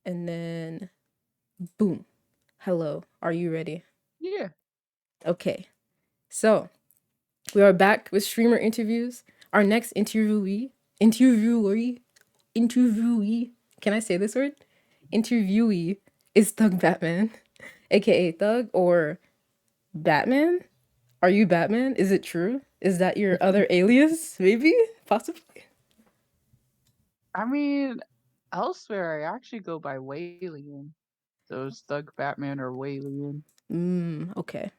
And then boom. Hello. Are you ready? Yeah. Okay. So we are back with streamer interviews. Our next interviewee. Can I say this word? Interviewee is ThugBatman, aka Thug or Batman. Are you Batman? Is it true? Is that your other alias? Maybe? Possibly? I mean, elsewhere I actually go by Walian. So it's ThugBatman or Walian. Okay.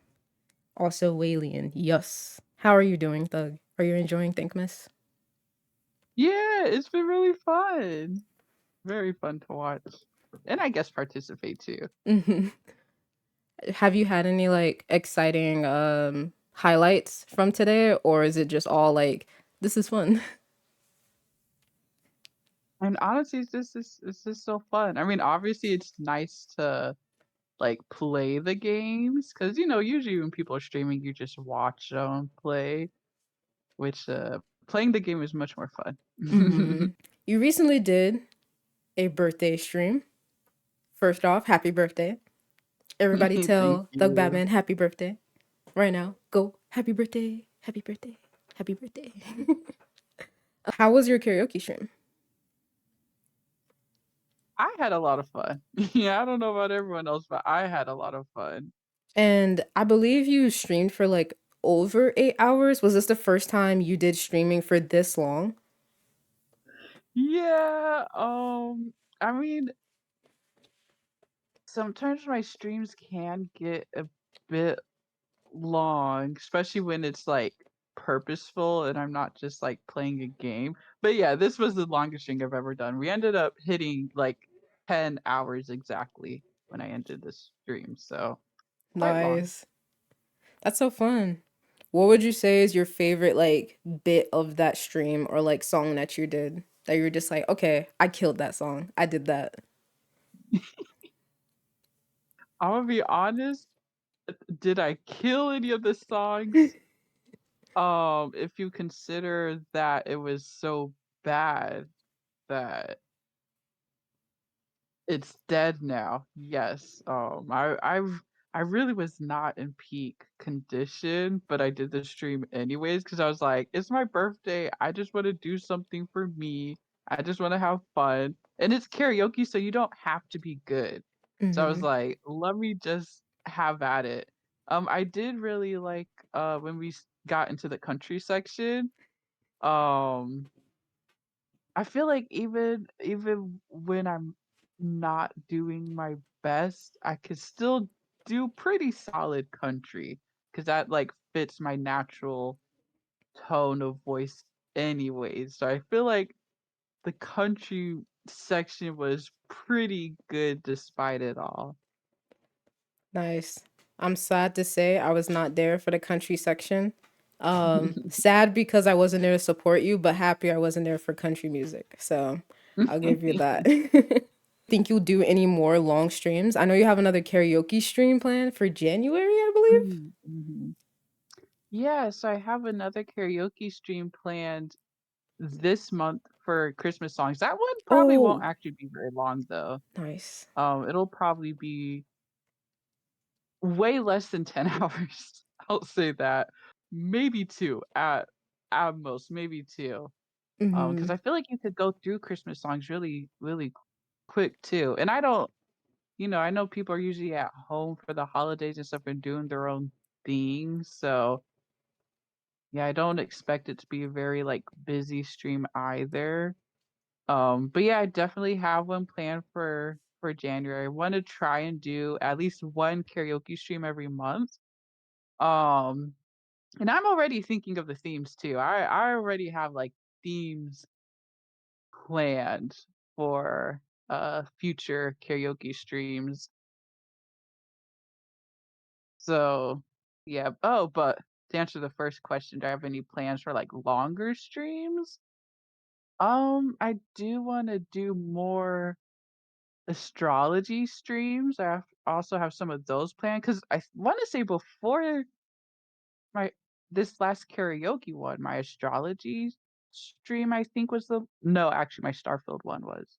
Also Walian. Yes. How are you doing, Thug? Are you enjoying Thankmas? Yeah, it's been really fun. Very fun to watch. And I guess participate too. Hmm. Have you had any like exciting highlights from today, or is it just all like this is fun? And honestly, it's just so fun. I mean, obviously it's nice to like play the games because usually when people are streaming, you just watch them play, which playing the game is much more fun. Hmm. You recently did a birthday stream. First off, happy birthday. Everybody Thank tell Thug you. Batman happy birthday. Right now. Go. Happy birthday. Happy birthday. Happy birthday. How was your karaoke stream? I had a lot of fun. Yeah, I don't know about everyone else, but I had a lot of fun. And I believe you streamed for like over 8 hours. Was this the first time you did streaming for this long? Yeah, I mean, sometimes my streams can get a bit long, especially when it's like purposeful and I'm not just like playing a game. But yeah, this was the longest stream I've ever done. We ended up hitting like 10 hours exactly when I ended this stream, so quite long. Nice. That's so fun. What would you say is your favorite like bit of that stream or like song that you did that you were just like, okay, I killed that song. I did that. I'm gonna be honest, did I kill any of the songs? If you consider that it was so bad that it's dead now, yes. I really was not in peak condition, but I did the stream anyways because I was like, it's my birthday. I just want to do something for me. I just want to have fun. And it's karaoke, so you don't have to be good. So I was Mm-hmm. like, let me just have at it. I did really like when we got into the country section. Um, I feel like even when I'm not doing my best, I could still do pretty solid country because that like fits my natural tone of voice anyways. So I feel like the country section was pretty good despite it all. Nice. I'm sad to say I was not there for the country section. Sad because I wasn't there to support you, but happy I wasn't there for country music. So I'll give you that. Think you'll do any more long streams? I know you have another karaoke stream planned for January, I believe. Mhm. Yeah, so I have another karaoke stream planned this month for Christmas songs. That one probably won't Oh, actually be very long though. nice. It'll probably be way less than 10 hours. I'll say that. Maybe 2 at most, maybe 2. Mm-hmm. Because I feel like you could go through Christmas songs really, really quick too. And I don't, I know people are usually at home for the holidays and stuff and doing their own things. So yeah, I don't expect it to be a very like busy stream either. But yeah, I definitely have one planned for January. I want to try and do at least one karaoke stream every month. Um, and I'm already thinking of the themes too. I already have like themes planned for future karaoke streams. So yeah. Oh, but to answer the first question, do I have any plans for like longer streams? I do want to do more astrology streams. Also have some of those planned because I want to say before my this last karaoke one, my astrology stream I think was the no, actually my Starfield one was.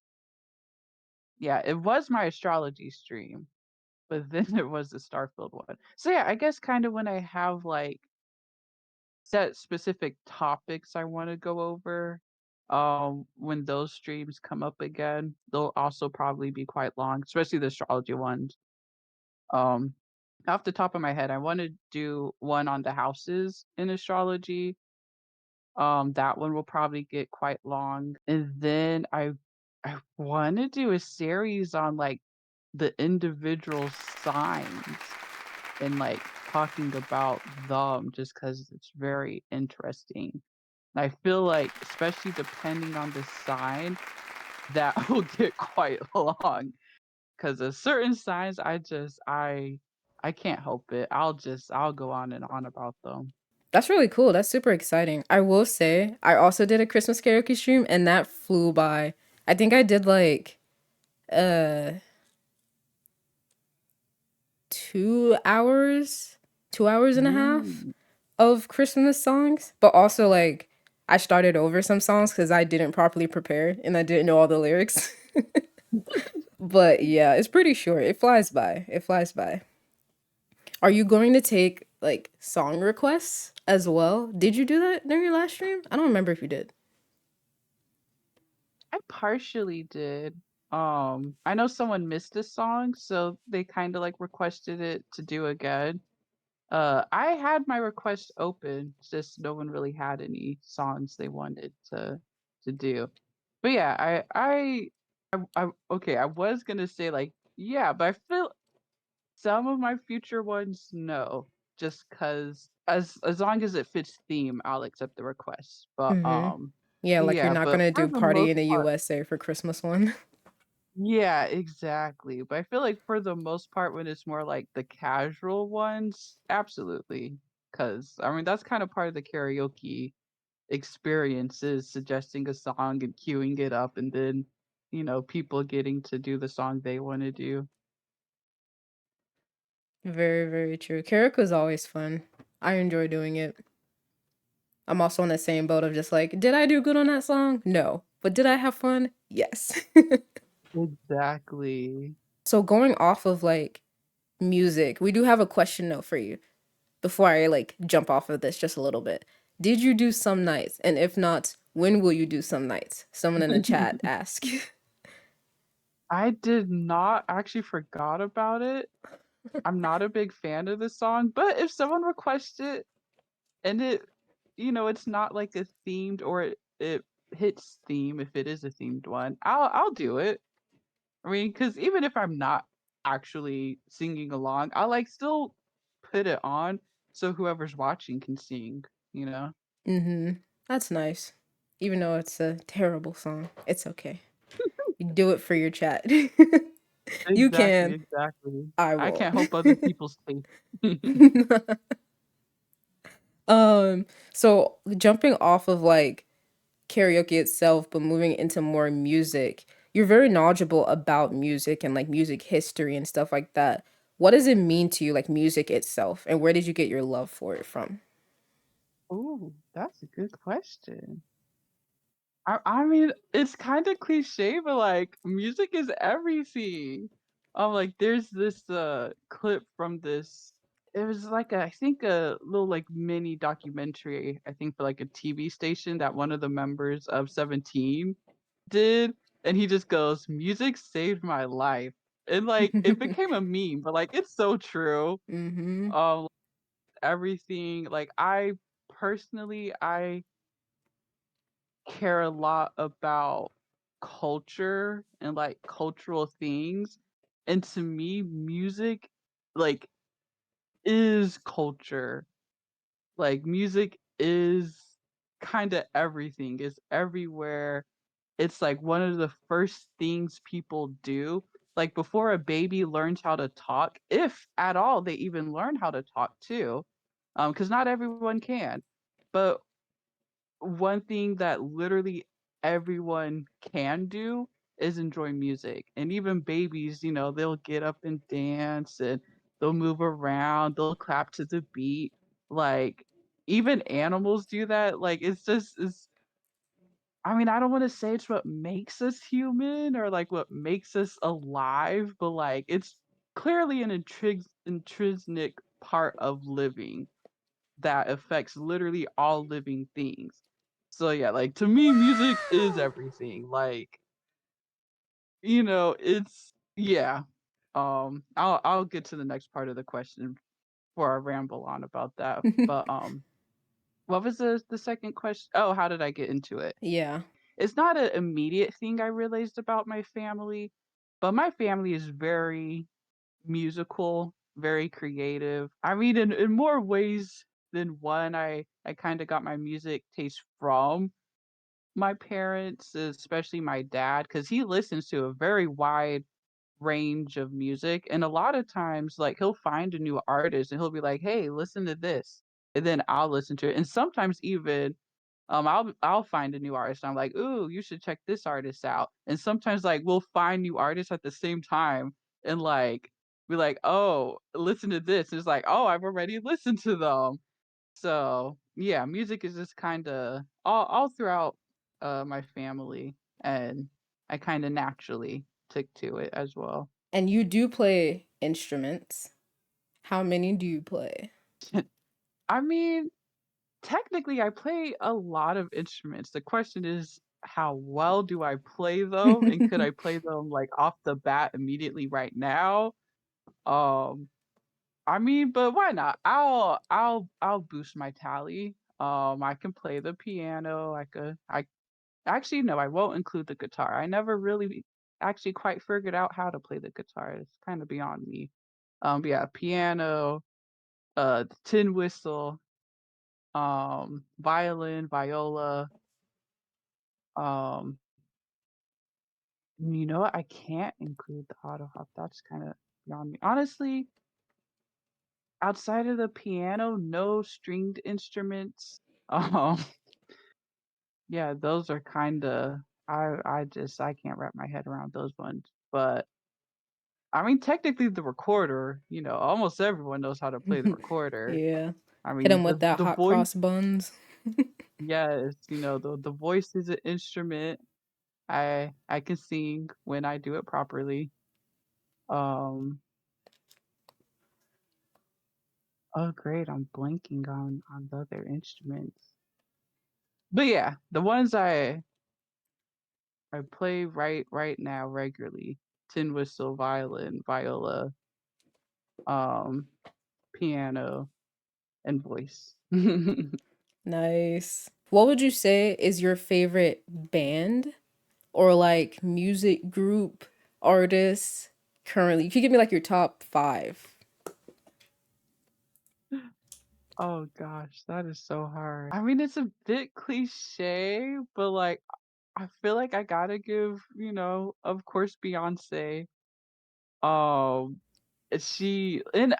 Yeah, it was my astrology stream, but then there was the Starfield one. So yeah, I guess kind of when I have like set specific topics I want to go over, when those streams come up again, they'll also probably be quite long, especially the astrology ones. Um, Off the top of my head, I want to do one on the houses in astrology. That one will probably get quite long. And then I want to do a series on like the individual signs and like talking about them just because it's very interesting. I feel like, especially depending on the sign, that will get quite long. Because of certain signs, I can't help it. I'll go on and on about them. That's really cool. That's super exciting. I will say, I also did a Christmas karaoke stream and that flew by. I think I did like uh 2 hours, 2 hours and a half Mm. of Christmas songs, but also like I started over some songs because I didn't properly prepare and I didn't know all the lyrics. But yeah, it's pretty short. It flies by. It flies by. Are you going to take like song requests as well? Did you do that during your last stream? I don't remember if you did. I partially did. I know someone missed a song, so they kind of like requested it to do again. I had my request open, just no one really had any songs they wanted to do. But yeah, okay, I was gonna say like yeah, but I feel some of my future ones no, just cause as long as it fits theme, I'll accept the request. Mm-hmm. Yeah, like you're Yeah, not but gonna for do the Party most in the part, USA for Christmas one. yeah, exactly. But I feel like for the most part, when it's more like the casual ones, absolutely. Because I mean, that's kind of part of the karaoke experience is suggesting a song and queuing it up, and then people getting to do the song they want to do. Very, very true. Karaoke is always fun. I enjoy doing it. I'm also on the same boat of just like, did I do good on that song? No. But did I have fun? Yes. Exactly. So going off of like music, we do have a question note for you before I like jump off of this just a little bit. Did you do some nights? And if not, when will you do some nights? Someone in the chat asked. I did not actually forgot about it. I'm not a big fan of the song, but if someone requests it and it's not like a themed or it hits theme if it is a themed one, I'll do it. I mean, because even if I'm not actually singing along, I like still put it on so whoever's watching can sing, you know? Mm-hmm. That's nice. Even though it's a terrible song, it's okay. You do it for your chat. You Exactly, can. exactly. I I won't. can't help other people's taste. Um, so jumping off of like karaoke itself, but moving into more music, you're very knowledgeable about music and like music history and stuff like that. What does it mean to you, like music itself, and where did you get your love for it from? Ooh, that's a good question. I mean, it's kind of cliche, but like music is everything. Like there's this clip from this. It was like I think a little like mini documentary. I think for like a TV station that one of the members of 17 did, and he just goes, "Music saved my life," and like it became a meme. But like it's so true. Mm-hmm. Um, Everything like I care a lot about culture and like cultural things. And to me, music like is culture. Like music is kind of everything. It's everywhere. It's like one of the first things people do. Like before a baby learns how to talk, if at all they even learn how to talk too. Because not everyone can. But one thing that literally everyone can do is enjoy music. And even babies, they'll get up and dance and they'll move around, they'll clap to the beat. Like even animals do that. Like it's I mean, I don't wanna say it's what makes us human or, like, what makes us alive, but, like, it's clearly an intrinsic part of living that affects literally all living things. So, yeah, like, to me, music is everything, like, it's yeah. I'll get to the next part of the question before I ramble on about that, but, what was the second question? Oh, how did I get into it? Yeah. It's not an immediate thing I realized about my family, but my family is very musical, very creative. I mean, in more ways than one, I kinda got my music taste from my parents, especially my dad, because he listens to a very wide range of music, and a lot of times, like, he'll find a new artist and he'll be like, "Hey, listen to this," and then I'll listen to it, and sometimes even, I'll find a new artist, and I'm like, "Ooh, you should check this artist out," and sometimes, like, we'll find new artists at the same time and, like, be like, "Oh, listen to this," and it's like, "Oh, I've already listened to them." So, yeah, music is just kinda all throughout, my family, and I kinda naturally took to it as well. And you do play instruments. How many do you play? I mean, technically, I play a lot of instruments. The question is, how well do I play them, and could I play them, like, off the bat immediately right now? Um, I mean, but why not? I'll boost my tally. I can play the piano, I actually, no, I won't include the guitar. I never really actually quite figured out how to play the guitar. It's kinda beyond me. But yeah, piano, tin whistle, violin, viola, um, you know what? I can't include the auto hop. That's kinda beyond me. Honestly, outside of the piano, no stringed instruments. Um, yeah, those are kinda I can't wrap my head around those ones. But I mean, technically the recorder, almost everyone knows how to play the recorder. Yeah. I Hit mean, him with that the hot voice, cross buns. yes, the voice is an instrument. I can sing when I do it properly. Um, oh great, I'm blanking on the other instruments. But yeah, the ones I play right now regularly: tin whistle, violin, viola, um, piano, and voice. Nice. What would you say is your favorite band or like music group, artist currently? You could give me like your top 5. Oh gosh, that is so hard. I mean, it's a bit cliche, but like I feel like I gotta give, of course, Beyonce. Um, and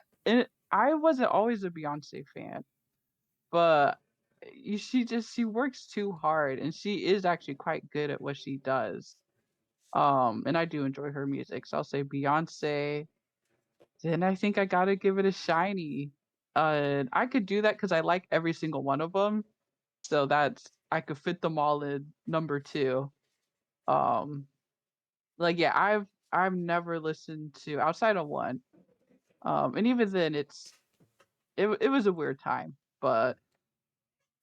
I wasn't always a Beyonce fan, but she works too hard, and she is actually quite good at what she does. And I do enjoy her music, so I'll say Beyonce. Then I think I gotta give it a Shiny. And I could do that because I like every single one of them. So that's I could fit them all in number 2. Um, like, yeah, I've never listened to outside of one, and even then it was a weird time, but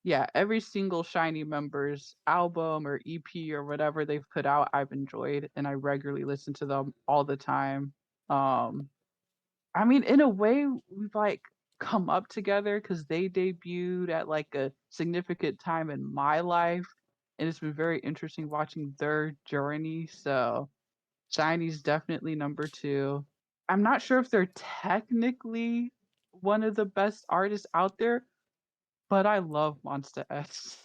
yeah, every single Shiny member's album or EP or whatever they've put out, I've enjoyed, and I regularly listen to them all the time. Um, I mean, in a way, we've, like, come up together because they debuted at, like, a significant time in my life, and it's been very interesting watching their journey, so Shiny's definitely number 2. I'm not sure if they're technically one of the best artists out there, but I love Monsta X.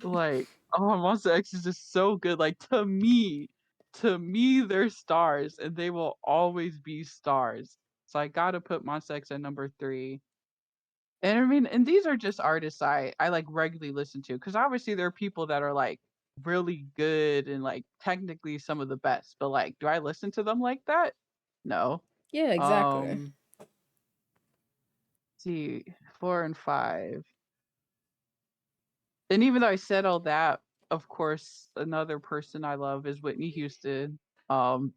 Like, oh, Monsta X is just so good, like, to me, they're stars, and they will always be stars. So I gotta put Monsta X at number 3. And I mean, and these are just artists I, like, regularly listen to, because obviously there are people that are, like, really good and, like, technically some of the best, but, like, do I listen to them like that? No. Yeah, exactly. Um, see, 4 and 5. And even though I said all that, of course, another person I love is Whitney Houston.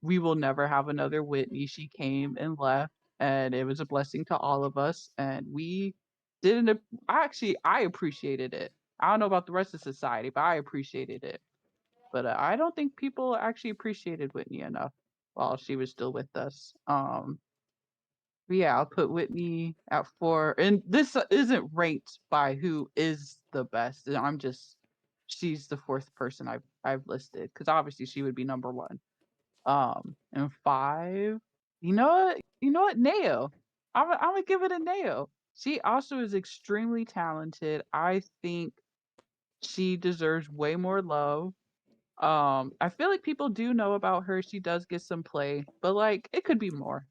We will never have another Whitney. She came and left, and it was a blessing to all of us. And we didn't. Actually, I appreciated it. I don't know about the rest of society, but I appreciated it. But I don't think people actually appreciated Whitney enough while she was still with us. But yeah, I'll put Whitney at 4, and this isn't ranked by who is the best. I'm just she's the 4th person I've listed because obviously she would be number 1. And 5, you know what, Nao. I'm gonna give it a Nao. She also is extremely talented. I think she deserves way more love. I feel like people do know about her. She does get some play, but like it could be more.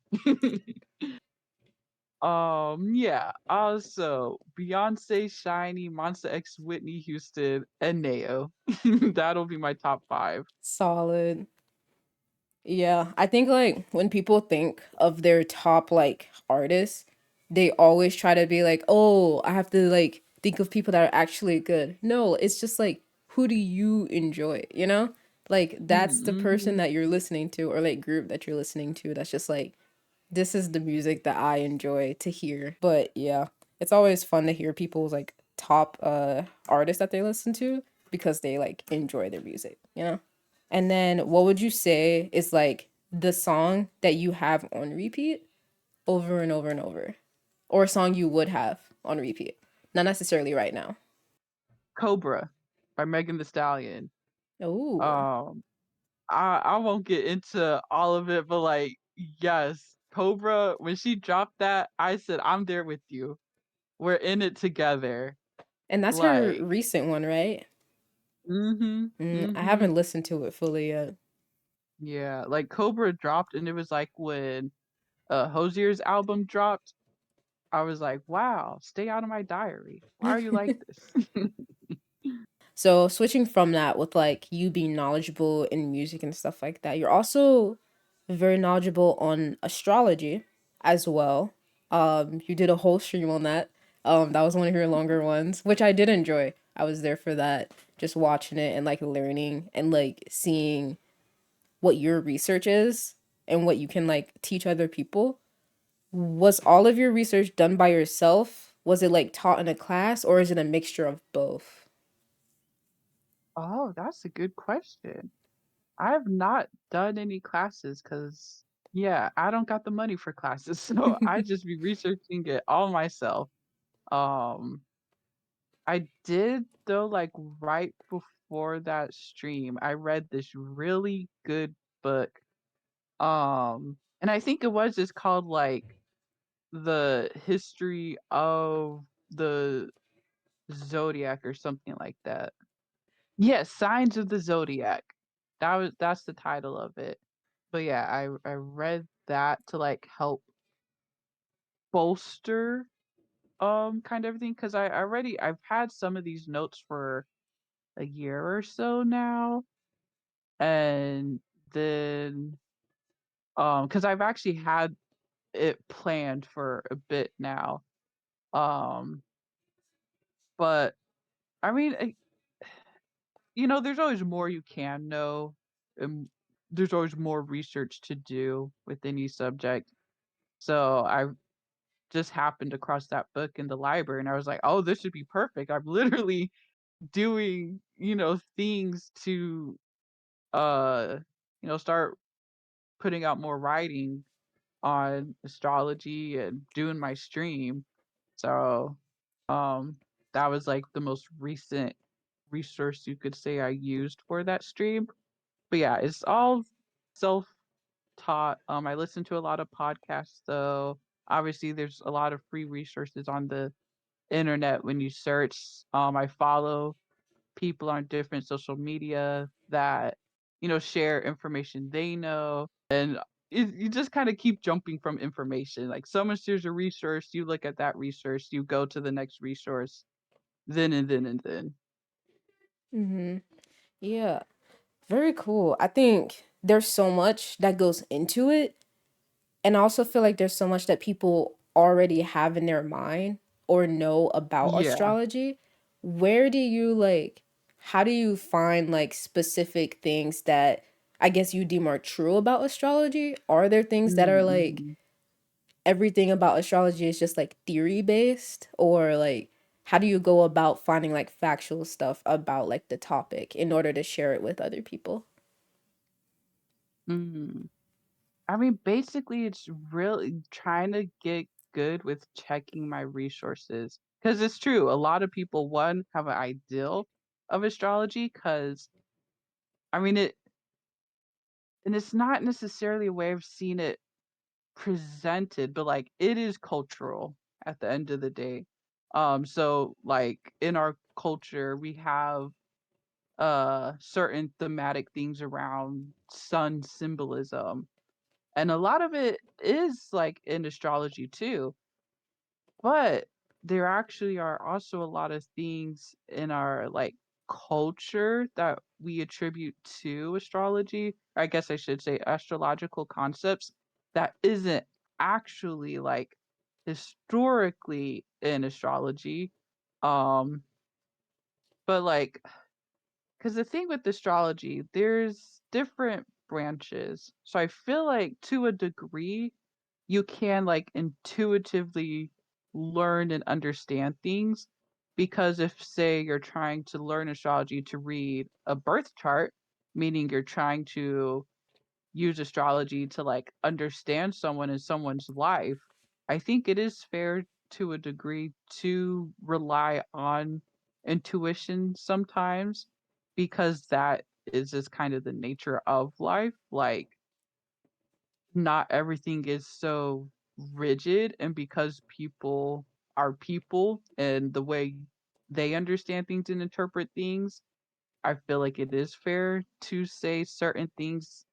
Yeah. Also, Beyonce, Shiny, Monsta X, Whitney Houston, and Nao. That'll be my top 5. Solid. Yeah, I think like when people think of their top like artists, they always try to be like, "Oh, I have to like think of people that are actually good." No, it's just like who do you enjoy, you know? Like that's the person Mm-hmm. that you're listening to or like group that you're listening to that's just like this is the music that I enjoy to hear. But yeah, it's always fun to hear people's like top artists that they listen to because they like enjoy their music, you know? And then what would you say is like the song that you have on repeat over and over and over? Or a song you would have on repeat? Not necessarily right now. Cobra by Megan Thee Stallion. Oh. Um, I won't get into all of it, but like, yes, Cobra, when she dropped that, I said, I'm there with you. We're in it together. And that's her Like, recent one, right? mm-hmm, I mm-hmm. haven't listened to it fully yet. Yeah, like Cobra dropped, and it was like when Hosier's album dropped. I was like, wow, stay out of my diary. Why are you like this? So switching from that with like you being knowledgeable in music and stuff like that, you're also very knowledgeable on astrology as well. You did a whole stream on that. That was one of your longer ones, which I did enjoy. I was there for that, just watching it and like learning and like seeing what your research is and what you can like teach other people. Was all of your research done by yourself? Was it like taught in a class or is it a mixture of both? Oh, that's a good question. I have not done any classes because, yeah, I don't got the money for classes, so I just be researching it all myself. Um, I did though, like right before that stream, I read this really good book. And I think it was just called like the history of the zodiac or something like that. Yes, Signs of the Zodiac. That's the title of it. But yeah, I read that to like help bolster kind of everything because I've had some of these notes for a year or so now, and then because I've actually had it planned for a bit now. Um but I mean, there's always more you can know, and there's always more research to do with any subject. So I just happened across that book in the library, and I was like, "Oh, this should be perfect." I'm literally doing, things to, uh, start putting out more writing on astrology and doing my stream. So, um, that was like the most recent resource you could say I used for that stream. But yeah, it's all self-taught. I listen to a lot of podcasts though. Obviously, there's a lot of free resources on the internet when you search. I follow people on different social media that share information they know, and you just kind of keep jumping from information. Like someone shares a resource, you look at that resource, you go to the next resource, then and then and then. Mm-hmm. Yeah. Very cool. I think there's so much that goes into it. And I also feel like there's so much that people already have in their mind or know about Yeah. astrology. Where do you like? how do you find like specific things that I guess you deem are true about astrology? Are there things that are like Mm-hmm. everything about astrology is just like theory based, or like how do you go about finding like factual stuff about like the topic in order to share it with other people? Mm. I mean, basically, it's really trying to get good with checking my resources. Because it's true, a lot of people, one, have an ideal of astrology, because, I mean, and it's not necessarily a way of seeing it presented, but like it is cultural at the end of the day. So like in our culture, we have certain thematic things around sun symbolism, and a lot of it is like in astrology too, but there actually are also a lot of things in our like culture that we attribute to astrology. I guess I should say astrological concepts that isn't actually like historically in astrology. Um, but like, because the thing with astrology, there's different branches. So I feel like to a degree, you can like intuitively learn and understand things, because if say you're trying to learn astrology to read a birth chart, meaning you're trying to use astrology to like understand someone in someone's life, I think it is fair to a degree to rely on intuition sometimes, because that is just kind of the nature of life. Like not everything is so rigid, and because people are people and the way they understand things and interpret things, I feel like it is fair to say certain things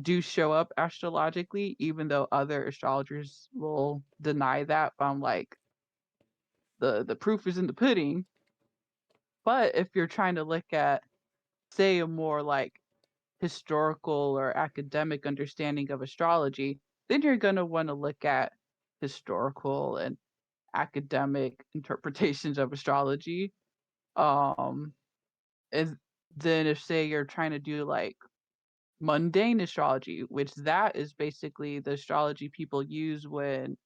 do show up astrologically, even though other astrologers will deny that. But I'm like, the proof is in the pudding. But if you're trying to look at, say, a more like historical or academic understanding of astrology, then you're going to want to look at historical and academic interpretations of astrology. Um, and then if say you're trying to do like mundane astrology, which that is basically the astrology people use when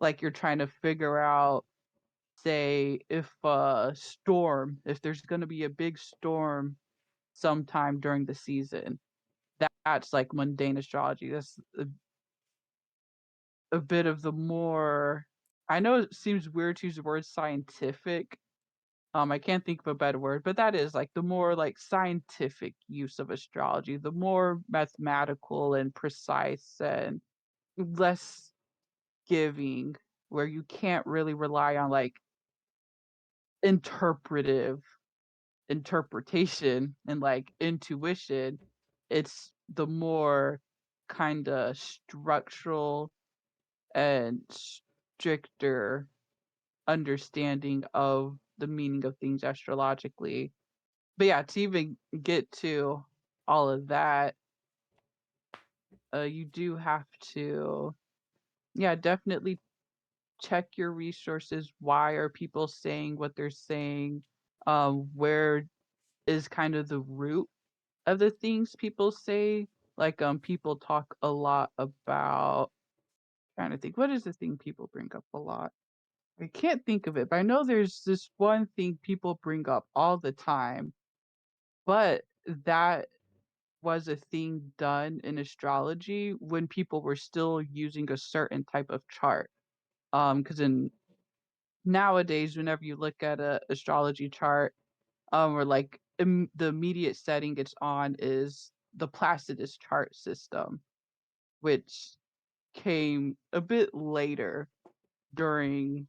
like you're trying to figure out, say, if there's going to be a big storm sometime during the season, that's like mundane astrology. That's a bit of the more, I know it seems weird to use the word scientific. I can't think of a better word, but that is like the more like scientific use of astrology, the more mathematical and precise and less giving, where you can't really rely on like interpretive interpretation and like intuition. It's the more kind of structural and stricter understanding of the meaning of things astrologically. But yeah, to even get to all of that, you do have to, yeah, definitely check your resources. Why are people saying what they're saying? Where is kind of the root of the things people say? Like, people talk a lot about, trying to think, what is the thing people bring up a lot? I can't think of it, but I know there's this one thing people bring up all the time, but that was a thing done in astrology when people were still using a certain type of chart. Because in nowadays, whenever you look at a astrology chart, or like the immediate setting it's on is the Placidus chart system, which came a bit later during,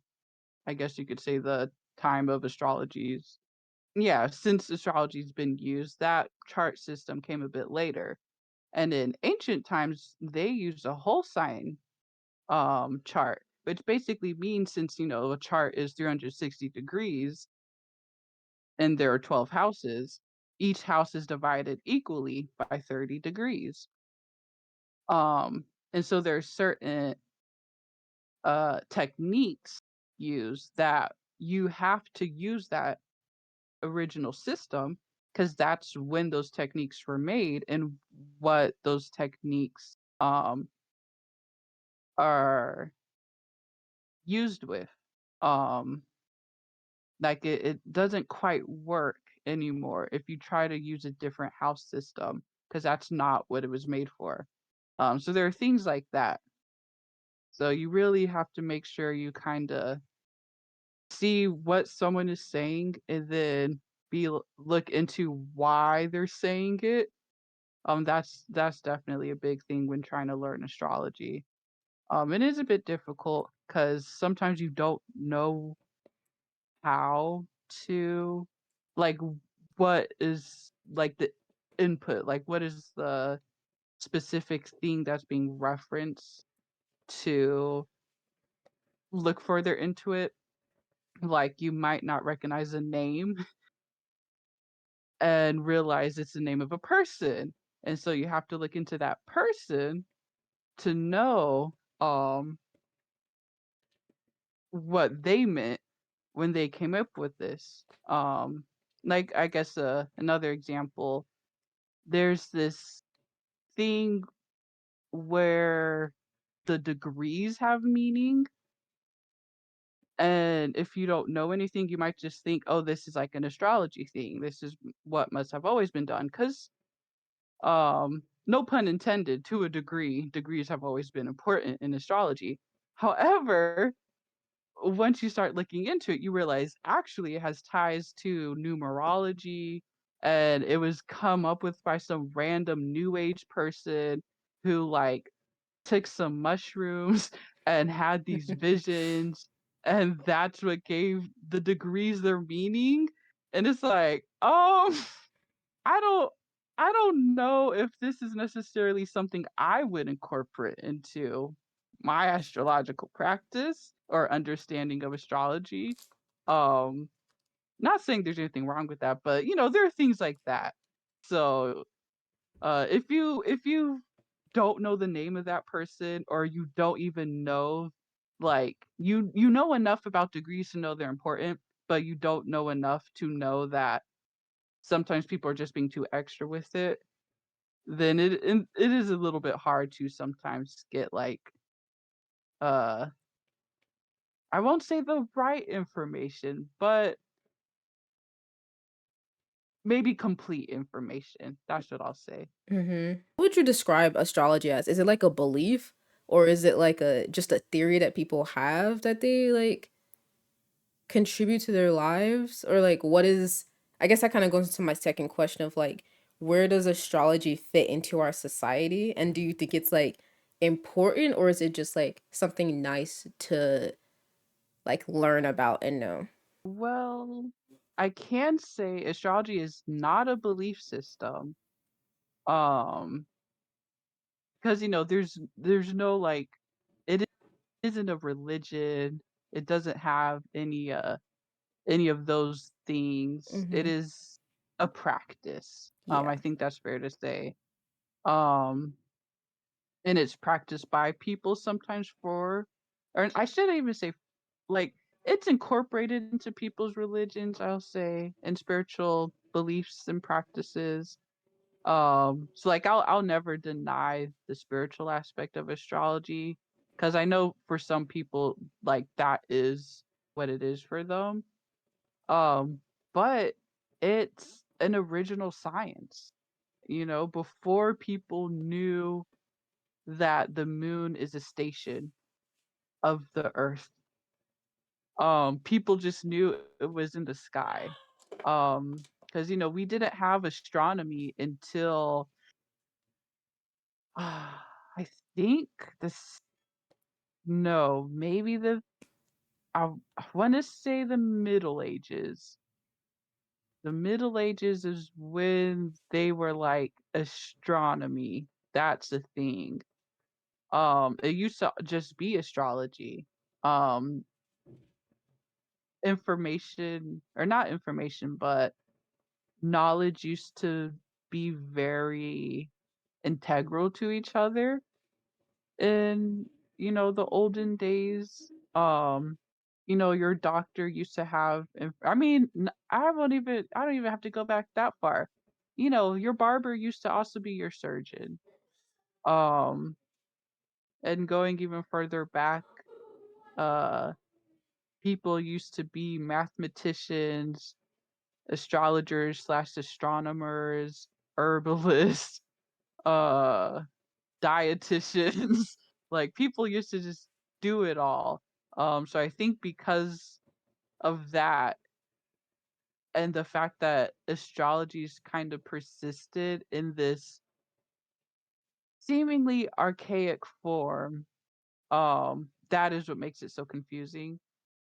I guess you could say, the time of astrology's. Yeah, since astrology's been used, that chart system came a bit later. And in ancient times, they used a whole sign chart, which basically means, since a chart is 360 degrees and there are 12 houses, each house is divided equally by 30 degrees. And so there's certain techniques used that you have to use that original system, because that's when those techniques were made and what those techniques are used with. Um, like it doesn't quite work anymore if you try to use a different house system, because that's not what it was made for. So there are things like that. So you really have to make sure you kind of see what someone is saying and then look into why they're saying it. That's definitely a big thing when trying to learn astrology. It is a bit difficult because sometimes you don't know how to, like, what is like the input, like what is the specific thing that's being referenced to look further into it. Like you might not recognize a name and realize it's the name of a person. And so you have to look into that person to know what they meant when they came up with this. Like I guess another example, there's this thing where the degrees have meaning, and if you don't know anything, you might just think, "Oh, this is like an astrology thing. This is what must have always been done." Because no pun intended, to a degree, degrees have always been important in astrology. However, once you start looking into it, you realize actually it has ties to numerology, and it was come up with by some random new age person who like took some mushrooms and had these visions, and that's what gave the degrees their meaning. And it's like, I don't I don't know if this is necessarily something I would incorporate into my astrological practice or understanding of astrology. Um, Not saying there's anything wrong with that, but there are things like that. So, if you don't know the name of that person, or you don't even know, like you know enough about degrees to know they're important, but you don't know enough to know that sometimes people are just being too extra with it, then it is a little bit hard to sometimes get like uh I won't say the right information, but maybe complete information. That's what I'll say. What would you describe astrology as? Is it like a belief, or is it like a just a theory that people have that they like contribute to their lives? Or like what is, I guess that kind of goes into my second question of like where does astrology fit into our society? And do you think it's like important, or is it just like something nice to like learn about and know? Well, I can say astrology is not a belief system. Um, because there's no like it isn't a religion. It doesn't have any of those things. It Mm-hmm. is a practice. Yeah. I think that's fair to say. Um, and it's practiced by people sometimes or I shouldn't even say, like, it's incorporated into people's religions, I'll say, and spiritual beliefs and practices. So like I'll never deny the spiritual aspect of astrology, because I know for some people like that is what it is for them. Um, but it's an original science. Before people knew that the moon is a station of the earth, people just knew it was in the sky. Because we didn't have astronomy until I think this no, maybe I want to say the Middle Ages. The Middle Ages is when they were like astronomy. That's the thing. It used to just be astrology. Um, Information, or not information, but knowledge used to be very integral to each other in the olden days. your doctor used to have, I don't even have to go back that far. Your barber used to also be your surgeon. Um, and going even further back, uh, people used to be mathematicians, astrologers slash astronomers, herbalists, uh, dietitians. Like people used to just do it all. So I think because of that, and the fact that astrology's kind of persisted in this seemingly archaic form, that is what makes it so confusing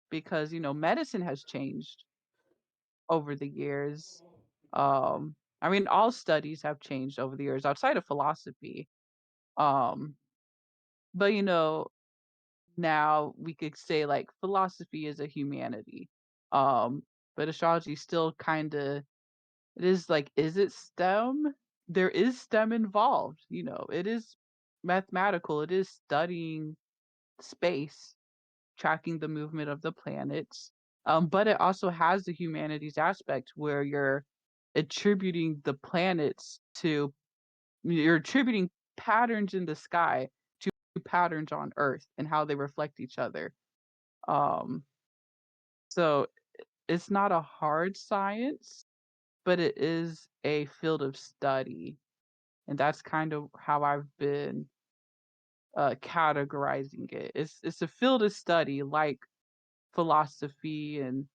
because medicine has changed over the years. All studies have changed over the years outside of philosophy. Um, but now we could say like philosophy is a humanity. Um, but astrology still kind of, it is like, is it STEM? There is STEM involved. It is mathematical. It is studying space, tracking the movement of the planets. But it also has the humanities aspect where attributing the planets to, you're attributing patterns in the sky to patterns on Earth and how they reflect each other. Um, so it's not a hard science, but it is a field of study. And that's kind of how I've been categorizing it. It's a field of study like philosophy and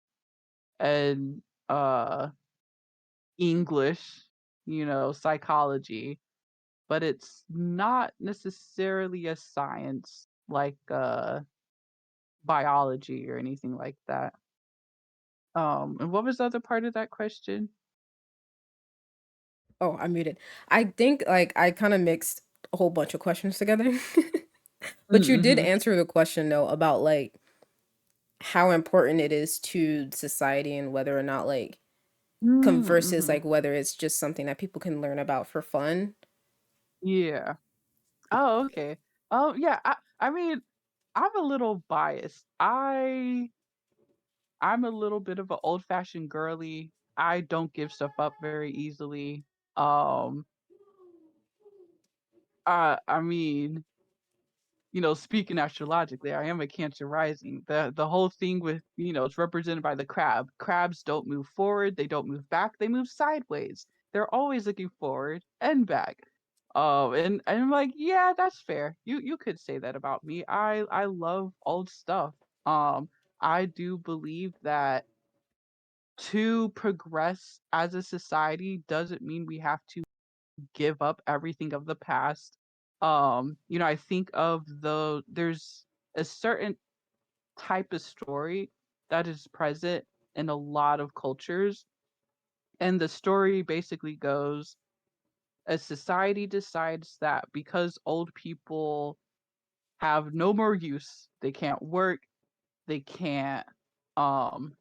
English, psychology, but it's not necessarily a science like biology or anything like that. And what was the other part of that question? Oh, I muted. I think like I kind of mixed a whole bunch of questions together. But you did Mm-hmm. answer the question though about like how important it is to society and whether or not like versus Mm-hmm. like whether it's just something that people can learn about for fun. Yeah. Oh, okay. Oh, yeah. I'm a little biased. I'm a little bit of an old-fashioned girly. I don't give stuff up very easily. Um, I mean, speaking astrologically, I am a Cancer rising. The whole thing with, it's represented by the crab. Crabs don't move forward, they don't move back, they move sideways. They're always looking forward and back. And I'm like, yeah, that's fair. You could say that about me. I love old stuff. I do believe that to progress as a society doesn't mean we have to give up everything of the past. I think of there's a certain type of story that is present in a lot of cultures. And the story basically goes, a society decides that because old people have no more use, they can't work, they can't um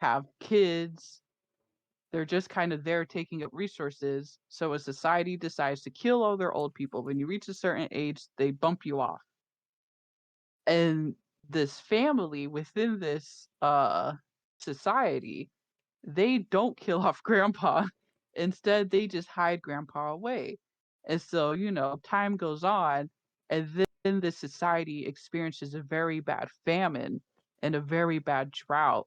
have kids, they're just kind of there taking up resources. So a society decides to kill all their old people. When you reach a certain age, they bump you off. And this family within this society, they don't kill off grandpa. Instead, they just hide grandpa away. And so, time goes on, and then the society experiences a very bad famine and a very bad drought.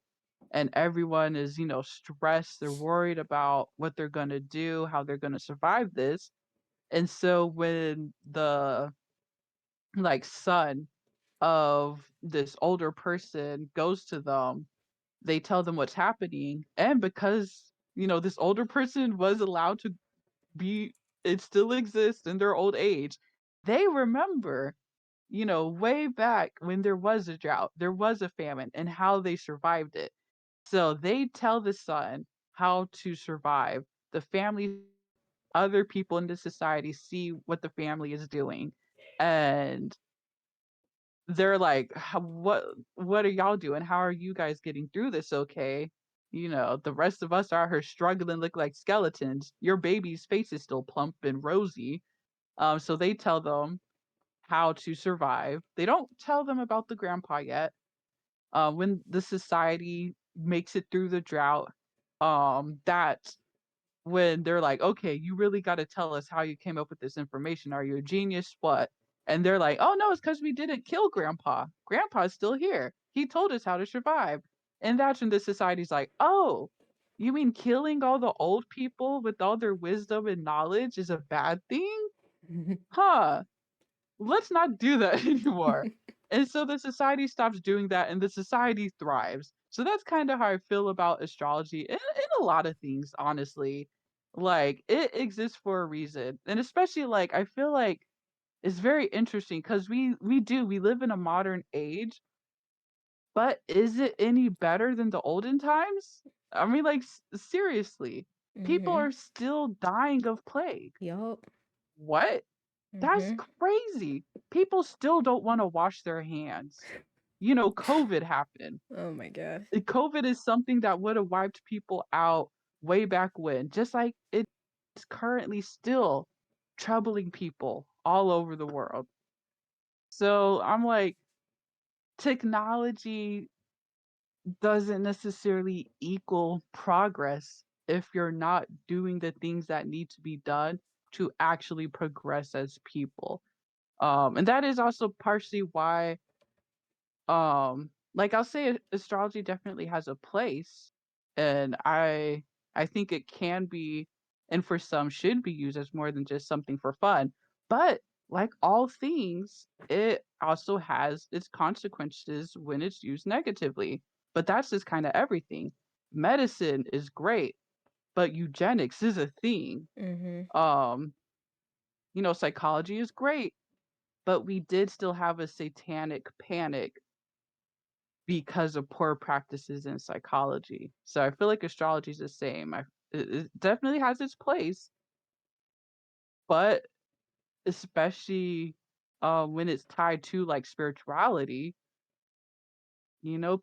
And everyone is, stressed. They're worried about what they're going to do, how they're going to survive this. And so when the like son of this older person goes to them, they tell them what's happening. And because, this older person was allowed to be, it still exists in their old age, they remember, way back when there was a drought, there was a famine, and how they survived it. So they tell the son how to survive. The family, other people in the society see what the family is doing. And they're like, what are y'all doing? How are you guys getting through this okay? The rest of us are here struggling, look like skeletons. Your baby's face is still plump and rosy. So they tell them how to survive. They don't tell them about the grandpa yet. when the society makes it through the drought, that's when they're like, okay, you really got to tell us how you came up with this information. Are you a genius? What? And they're like, oh no, it's because we didn't kill Grandpa. Grandpa's still here. He told us how to survive. And that's when the society's like, oh, you mean killing all the old people with all their wisdom and knowledge is a bad thing? Huh. Let's not do that anymore. And so the society stops doing that and the society thrives. So that's kind of how I feel about astrology in a lot of things, honestly. Like it exists for a reason. And especially like I feel like it's very interesting because we live in a modern age, but is it any better than the olden times? I mean, like seriously, people Mm-hmm. are still dying of plague. Yup. What? That's Mm-hmm. crazy. People still don't wanna wash their hands. You know, COVID happened. Oh my god. COVID is something that would've wiped people out way back when, just like it's currently still troubling people all over the world. So, I'm like, technology doesn't necessarily equal progress if you're not doing the things that need to be done to actually progress as people. And that is also partially why, like I'll say astrology definitely has a place, and I think it can be, and for some should be used as more than just something for fun. But like all things, it also has its consequences when it's used negatively. But that's just kind of everything. Medicine is great, but eugenics is a thing. Mm-hmm. Um, psychology is great, but we did still have a satanic panic because of poor practices in psychology. So I feel like astrology is the same. It definitely has its place, but especially when it's tied to like spirituality,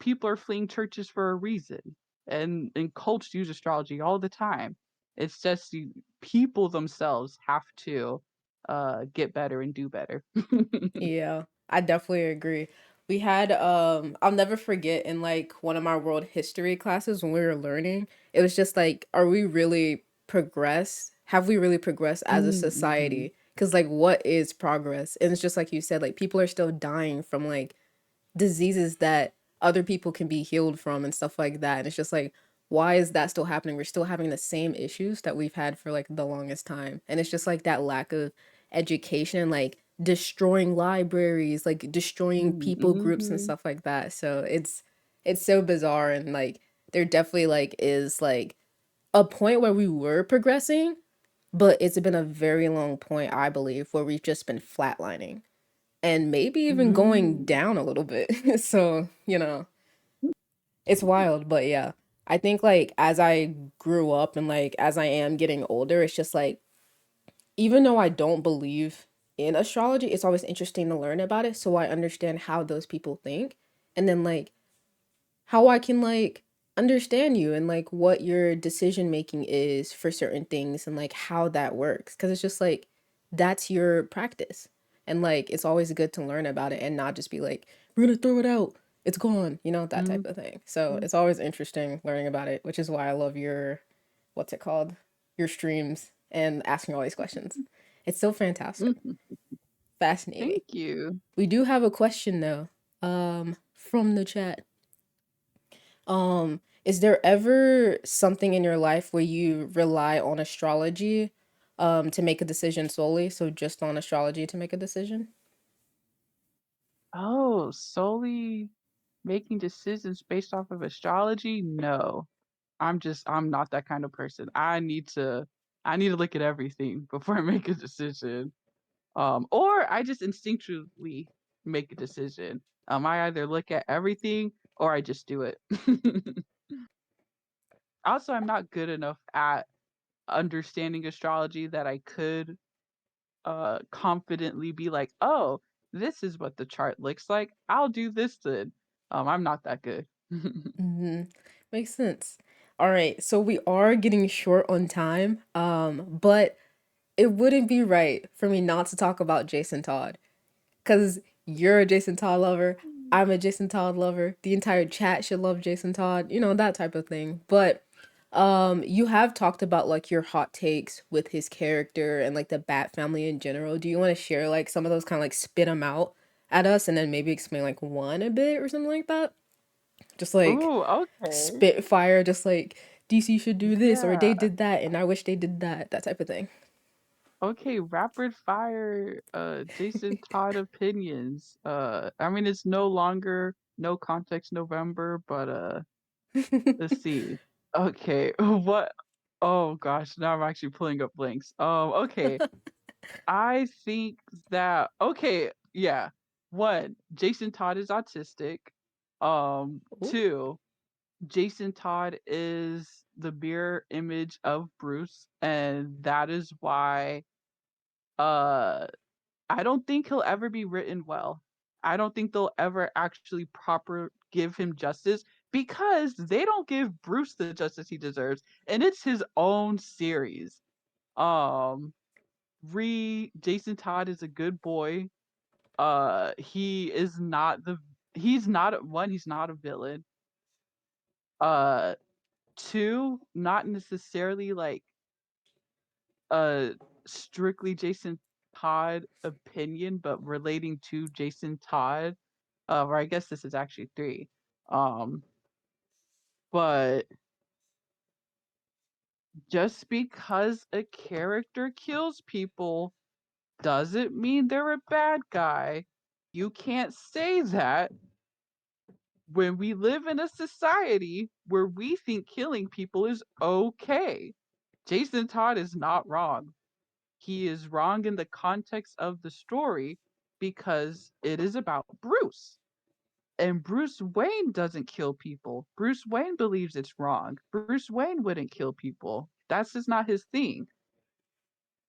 people are fleeing churches for a reason, and cults use astrology all the time. It's just people themselves have to get better and do better. Yeah, I definitely agree. We had I'll never forget in like one of my world history classes when we were learning, it was just like, are we really progress? Have we really progressed as a Mm-hmm. society? Because like what is progress? And it's just like you said, like people are still dying from like diseases that other people can be healed from and stuff like that. And it's just like, why is that still happening? We're still having the same issues that we've had for like the longest time. And it's just like that lack of education, like destroying libraries, like destroying people groups and Mm-hmm. stuff like that. So it's so bizarre, and like there definitely like is like a point where we were progressing, but it's been a very long point, I believe, where we've just been flatlining and maybe even going Mm-hmm. down a little bit. So, it's wild, but yeah. I think like as I grew up and like as I am getting older, it's just like even though I don't believe in astrology, it's always interesting to learn about it so I understand how those people think. And then like how I can like understand you and like what your decision making is for certain things and like how that works, because it's just like that's your practice, and like it's always good to learn about it and not just be like we're gonna throw it out, it's gone, that type of thing. So it's always interesting learning about it, which is why I love your what's it called, your streams and asking all these questions. It's so fantastic, Mm-hmm. fascinating. Thank you. We do have a question though, from the chat. Is there ever something in your life where you rely on astrology to make a decision solely? So just on astrology to make a decision? Oh, solely making decisions based off of astrology? No. I'm not that kind of person. I need to look at everything before I make a decision. Or I just instinctually make a decision. I either look at everything or I just do it. Also, I'm not good enough at understanding astrology that I could confidently be like, "Oh, this is what the chart looks like. I'll do this then." I'm not that good. Mm-hmm. Makes sense. All right, so we are getting short on time, but it wouldn't be right for me not to talk about Jason Todd because you're a Jason Todd lover. I'm a Jason Todd lover. The entire chat should love Jason Todd, you know, that type of thing. But you have talked about like your hot takes with his character and like the Bat family in general. Do you want to share like some of those, kind of like spit them out at us and then maybe explain like one a bit or something like that? Just like Ooh, okay. spitfire, just like DC should do this or they Yeah. did that and I wish they did that, that type of thing. Okay, rapid fire Jason Todd opinions. I mean it's no longer no context November, but let's see. Okay, what oh gosh, now I'm actually pulling up links. Okay. I think that okay, yeah. One, Jason Todd is autistic. Ooh. Two, Jason Todd is the mirror image of Bruce, and that is why uh I don't think he'll ever be written well. I don't think they'll ever actually proper give him justice because they don't give Bruce the justice he deserves, and it's his own series. Um, Jason Todd is a good boy. He is not the he's not one. He's not a villain. Uh, two, not necessarily like a strictly Jason Todd opinion, but relating to Jason Todd. Or I guess this is actually three. Um, but just because a character kills people doesn't mean they're a bad guy. You can't say that when we live in a society where we think killing people is okay. Jason Todd is not wrong. He is wrong in the context of the story because it is about Bruce. And Bruce Wayne doesn't kill people. Bruce Wayne believes it's wrong. Bruce Wayne wouldn't kill people. That's just not his thing.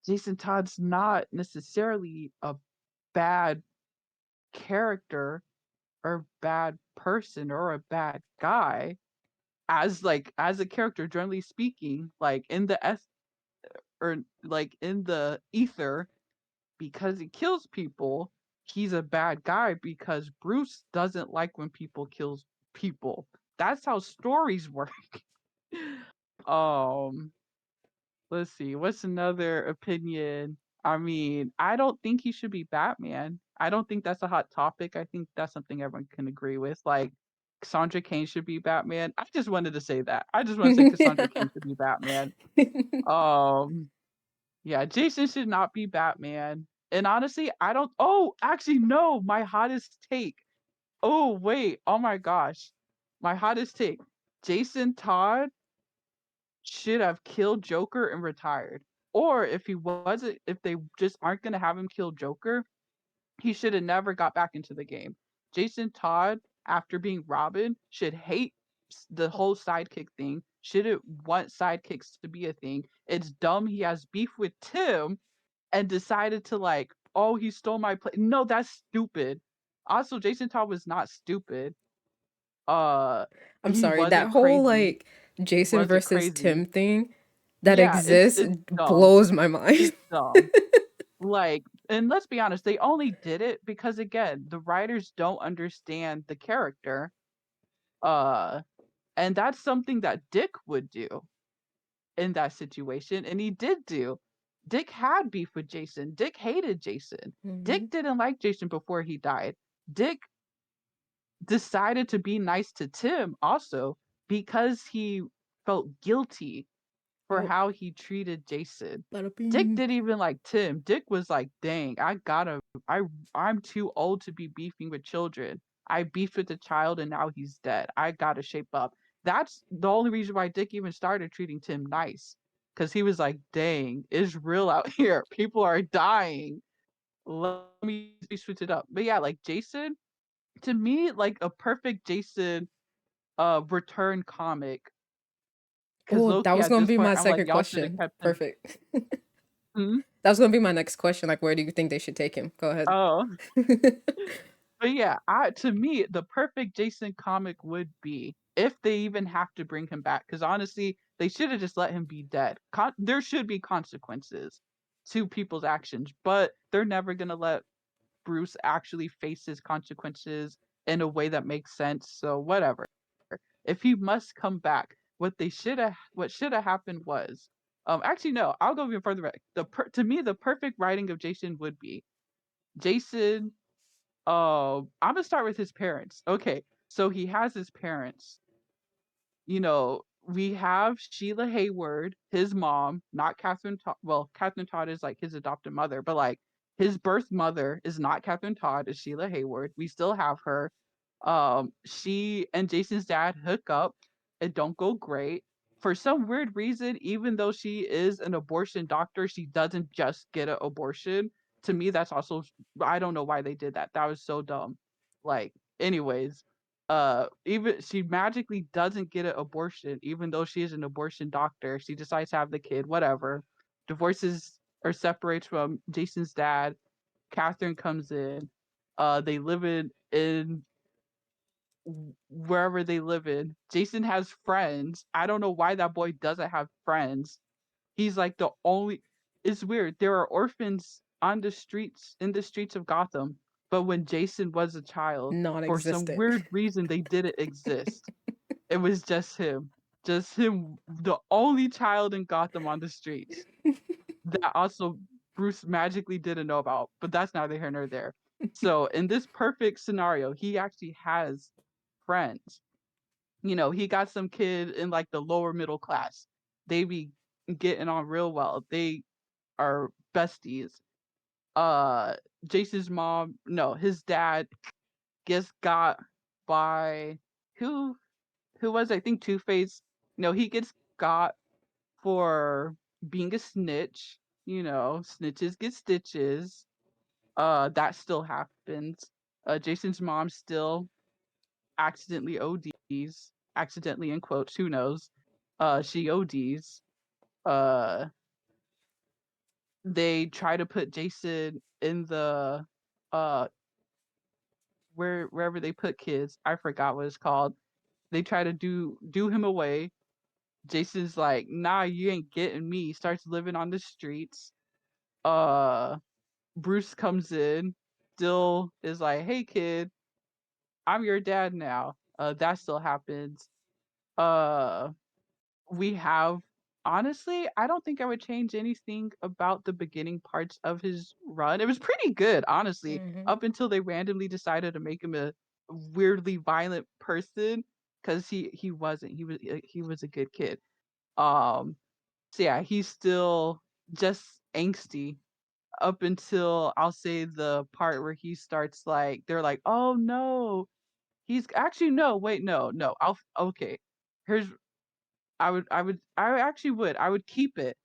Jason Todd's not necessarily a bad character or bad person or a bad guy as a character generally speaking, like in the or like in the ether, because he kills people, he's a bad guy because Bruce doesn't like when people kills people. That's how stories work. um, let's see. What's another opinion? I mean, I don't think he should be Batman. I don't think that's a hot topic. I think that's something everyone can agree with. Like Cassandra Cain should be Batman. I just wanted to say that. I just want to say Cassandra Cain should be Batman. Um, yeah, Jason should not be Batman. And honestly, I don't. Oh, actually, no. My hottest take. Oh, wait. Oh my gosh. My hottest take. Jason Todd should have killed Joker and retired. Or if he wasn't, if they just aren't going to have him kill Joker, he should have never got back into the game. Jason Todd, after being Robin, should hate the whole sidekick thing, shouldn't want sidekicks to be a thing. It's dumb he has beef with Tim and decided to like, oh, he stole my place. No, that's stupid. Also, Jason Todd was not stupid. Uh, I'm he sorry, that wasn't whole crazy. like He Jason wasn't versus crazy. Tim thing that Yeah, exists it's dumb. blows my mind. It's dumb. Like, and let's be honest, they only did it because again, the writers don't understand the character. Uh, and that's something that Dick would do in that situation, and he did do. Dick had beef with Jason. Dick hated Jason. Hmm. Dick didn't like Jason before he died. Dick decided to be nice to Tim also because he felt guilty for Oh, how he treated Jason. bada Dick bing. didn't even like Tim. Dick was like, "Dang, I I'm too old to be beefing with children. I beefed with a child and now he's dead. I gotta shape up." That's the only reason why Dick even started treating Tim nice, because he was like, "Dang, it's real out here. People are dying. Let me switch it up." But yeah, like Jason, to me, like a perfect Jason return comic. Because Oh, that Loki was at gonna this be point, my I'm like, second y'all should have question. kept him. Perfect. Hmm? That was gonna be my next question. Like, where do you think they should take him? Go ahead. Oh, but yeah, I to me the perfect Jason comic would be if they even have to bring him back. Because honestly, they should have just let him be dead. There should be consequences to people's actions, but they're never gonna let Bruce actually face his consequences. in a way that makes sense. So whatever. If he must come back, what should have happened was, actually no, I'll go even further back. To me the perfect writing of Jason would be Jason. I'm gonna start with his parents. Okay, so he has his parents. We have Sheila Hayward, his mom, not Catherine Todd. Well, Catherine Todd is like his adopted mother, but like his birth mother is not Catherine Todd, is Sheila Hayward. We still have her. She and Jason's dad hook up. It don't go great. For some weird reason, even though she is an abortion doctor, she doesn't just get an abortion. To me, that's also, I don't know why they did that. That was so dumb. Like, anyways, even she magically doesn't get an abortion even though she is an abortion doctor. She decides to have the kid, whatever, divorces or separates from Jason's dad. Catherine comes in. They live in wherever they live in. Jason has friends. I don't know why that boy doesn't have friends. He's like the only. It's weird, there are orphans on the streets, in the streets of Gotham, but when Jason was a child, for some Non-existent. weird reason they didn't exist. It was just him, the only child in Gotham on the streets. That also Bruce magically didn't know about, but that's neither here nor there. So in this perfect scenario, he actually has friends. He got some kid in like the lower middle class. They be getting on real well. They are besties. Uh Jason's mom, no, his dad gets got by who was, I think, Two Face. No, he gets got for being a snitch. Snitches get stitches. That still happens. Jason's mom still accidentally ODs, accidentally in quotes, who knows? She ODs. Uh, they try to put Jason in the uh wherever they put kids. I forgot what it's called. They try to do him away. Jason's like, nah, you ain't getting me. He starts living on the streets. Uh, Bruce comes in, still is like, hey kid, I'm your dad now. That still happens. Uh, we have honestly, I don't think I would change anything about the beginning parts of his run. It was pretty good, honestly, Hmm. up until they randomly decided to make him a weirdly violent person because he wasn't. He was a good kid. Um, so yeah, he's still just angsty up until I'll say the part where he starts like they're like, "Oh no, he's actually no, wait, no, no. I'll okay. Here's I actually would keep it,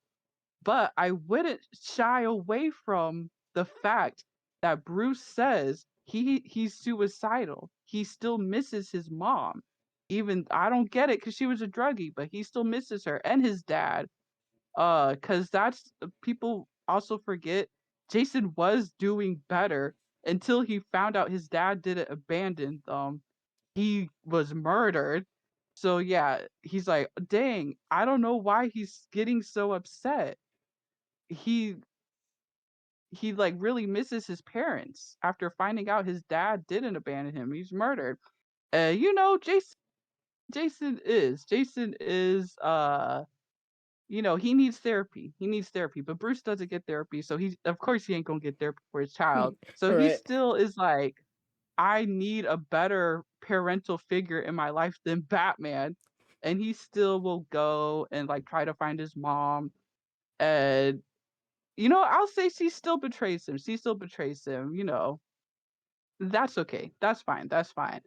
but I wouldn't shy away from the fact that Bruce says he's suicidal. He still misses his mom. Even I don't get it because she was a druggie, but he still misses her and his dad. Because that's people also forget Jason was doing better until he found out his dad didn't abandon them. He was murdered. So yeah, he's like, dang, I don't know why he's getting so upset. He he like really misses his parents after finding out his dad didn't abandon him. He's murdered. Jason is he needs therapy. He needs therapy, but Bruce doesn't get therapy, so he's of course he ain't gonna get therapy for his child. So he Right. still is like, I need a better parental figure in my life than Batman. And he still will go and like try to find his mom. And I'll say she still betrays him. She still betrays him. That's okay. That's fine. That's fine.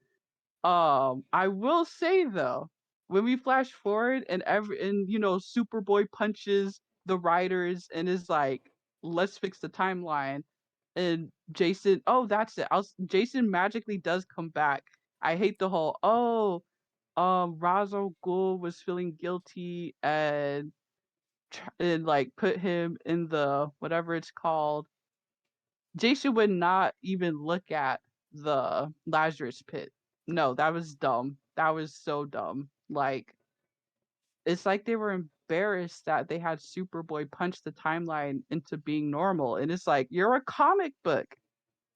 I will say though, when we flash forward and Superboy punches the writers and is like, let's fix the timeline. And Jason, oh, that's it. Jason magically does come back. I hate the whole, Ra's al Ghul was feeling guilty and like put him in the whatever it's called. Jason would not even look at the Lazarus pit. No, that was dumb. That was so dumb. Like, it's like they were embarrassed that they had Superboy punch the timeline into being normal. And it's like, you're a comic book.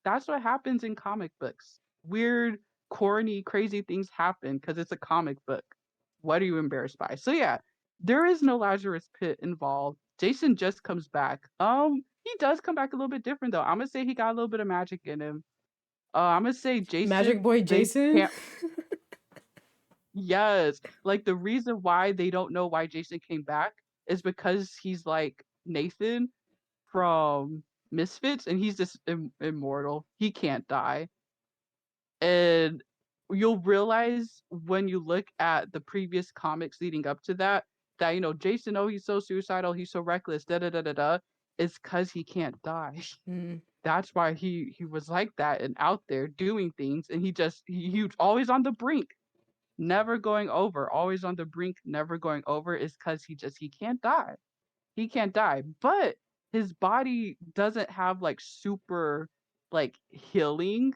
That's what happens in comic books. Weird. corny, crazy things happen because it's a comic book. What are you embarrassed by? So yeah, there is no Lazarus Pit involved. Jason just comes back. He does come back a little bit different though. I'm gonna say he got a little bit of magic in him. I'm gonna say Magic Jason, Boy they Jason? can't. Yes, like the reason why they don't know why Jason came back is because he's like Nathan from Misfits, and he's just immortal. He can't die. And you'll realize when you look at the previous comics leading up to that, that Jason, oh, he's so suicidal, he's so reckless, da da da da da. It's because he can't die. Mm. That's why he was like that and out there doing things, and he was always on the brink, never going over, always on the brink, never going over, is because he can't die. He can't die. But his body doesn't have like super like healing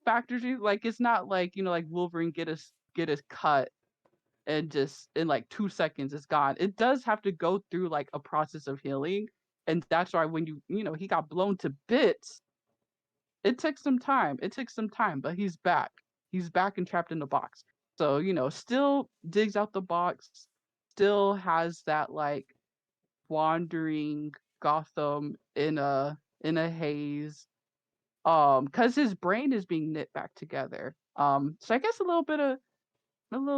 factors. Like it's not like, like Wolverine get his cut and just in like 2 seconds it's gone. It does have to go through like a process of healing. And that's why when he got blown to bits, it took some time. It took some time, but he's back. He's back and trapped in the box. So, still digs out the box, still has that like wandering Gotham in a haze. Because his brain is being knit back together. So I guess a little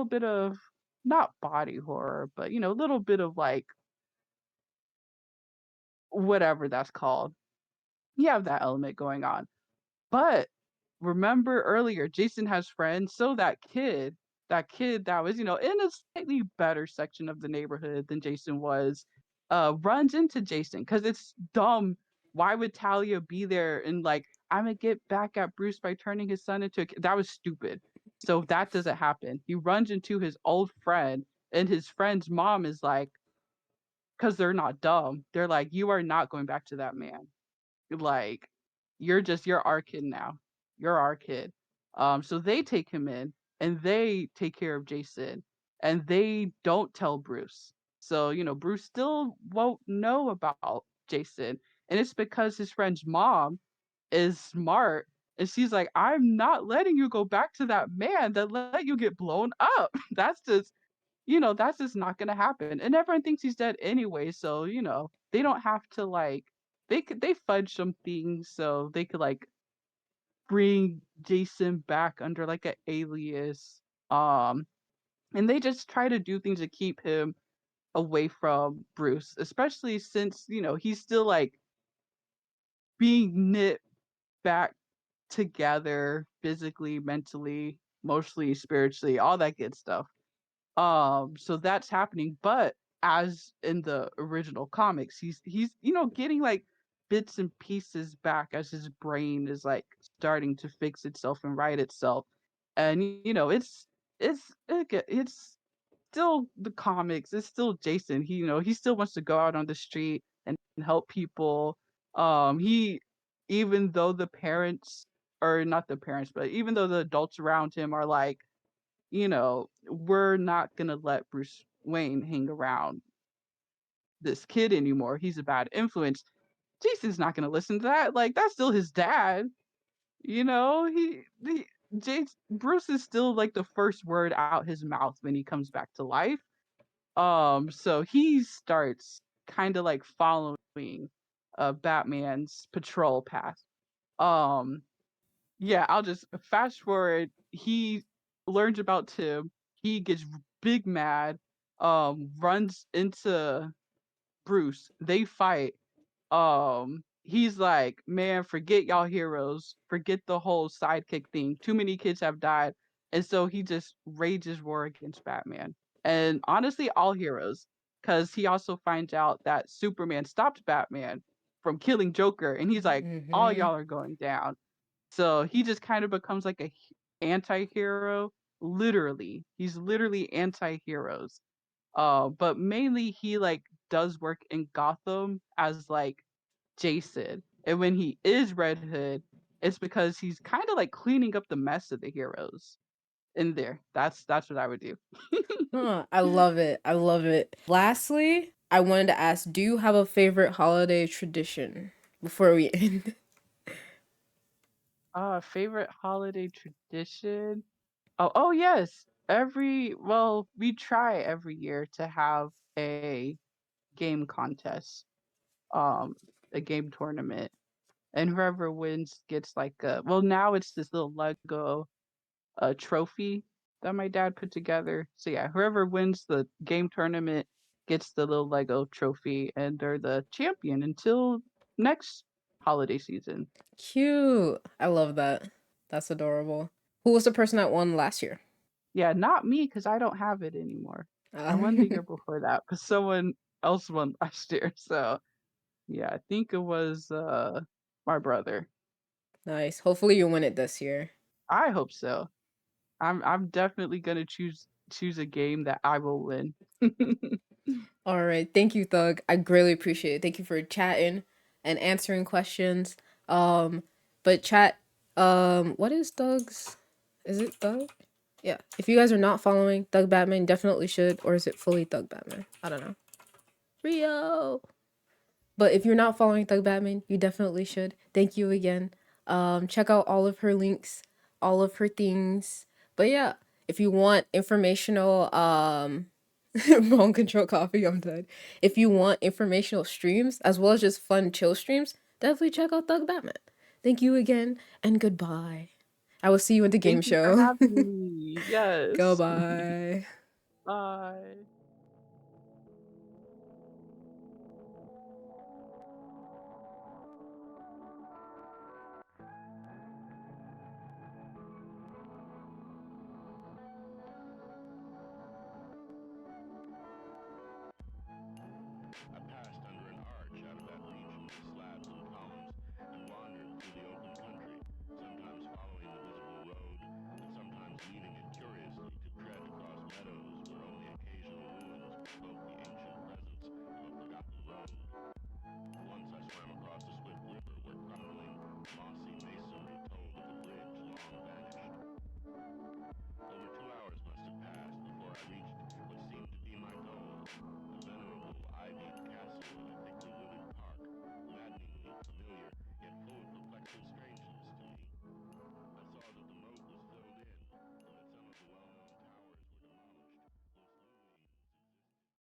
bit of not body horror, but a little bit of like whatever that's called. You have that element going on. But remember earlier, Jason has friends. So that kid that was, in a slightly better section of the neighborhood than Jason was, runs into Jason because it's dumb. Why would Talia be there and like, I'm gonna get back at Bruce by turning his son into a kid? That was stupid. So that doesn't happen. He runs into his old friend, and his friend's mom is like, because they're not dumb. They're like, you are not going back to that man. Like, you're our kid now. You're our kid. So they take him in and they take care of Jason, and they don't tell Bruce. So, Bruce still won't know about Jason. And it's because his friend's mom is smart, and she's like, I'm not letting you go back to that man that let you get blown up. That's just not gonna happen. And everyone thinks he's dead anyway, so they don't have to like they fudge some things so they could like bring Jason back under like an alias. Um and they just try to do things to keep him away from Bruce, especially since, he's still like being knit back together physically, mentally, emotionally, spiritually, all that good stuff. So that's happening, but as in the original comics, he's getting like bits and pieces back as his brain is like starting to fix itself and right itself. And it's still the comics. It's still Jason. He still wants to go out on the street and help people. He Even though the parents, or not the parents, but even though the adults around him are like, we're not gonna let Bruce Wayne hang around this kid anymore. He's a bad influence. Jason's not gonna listen to that. Like, that's still his dad. Bruce is still like the first word out his mouth when he comes back to life. So he starts kind of like following Batman's patrol path. Um, yeah, I'll just fast forward. He learns about Tim. He gets big mad. Runs into Bruce. They fight. He's like, man, forget y'all heroes. Forget the whole sidekick thing. Too many kids have died. And so he just rages war against Batman. And honestly, all heroes. Because he also finds out that Superman stopped Batman from killing Joker. And he's like, all Mm-hmm. y'all are going down. So he just kind of becomes like a anti-hero. Literally. He's literally anti-heroes. But mainly he like does work in Gotham as like Jason. And when he is Red Hood, it's because he's kind of like cleaning up the mess of the heroes in there. That's what I would do. Huh, I love it. I love it. Lastly, I wanted to ask, do you have a favorite holiday tradition before we end? Favorite holiday tradition? Oh yes. We try every year to have a game contest, um, a game tournament, and whoever wins gets like now it's this little Lego trophy that my dad put together. So yeah, whoever wins the game tournament gets the little Lego trophy, and they're the champion until next holiday season. Cute. I love that. That's adorable. Who was the person that won last year? Yeah, not me because I don't have it anymore. I Uh, won the year before that because someone else won last year. So yeah, I think it was my brother. nice. Hopefully you win it this year. I hope so. I'm definitely gonna choose a game that I will win. All right. Thank you, Thug. I greatly appreciate it. Thank you for chatting and answering questions. Um, but chat, what is Thug's? Is it Thug? Yeah. If you guys are not following Thug Batman, definitely should. Or is it fully Thug Batman? I don't know. Rio. But if you're not following Thug Batman, you definitely should. Thank you again. Check out all of her links, all of her things. But yeah, if you want informational, wrong control coffee, I'm dead. If you want informational streams as well as just fun chill streams, definitely check out Thug Batman. Thank you again and goodbye. I will see you in the game Thank you for show. having me. Yes. Goodbye. Bye.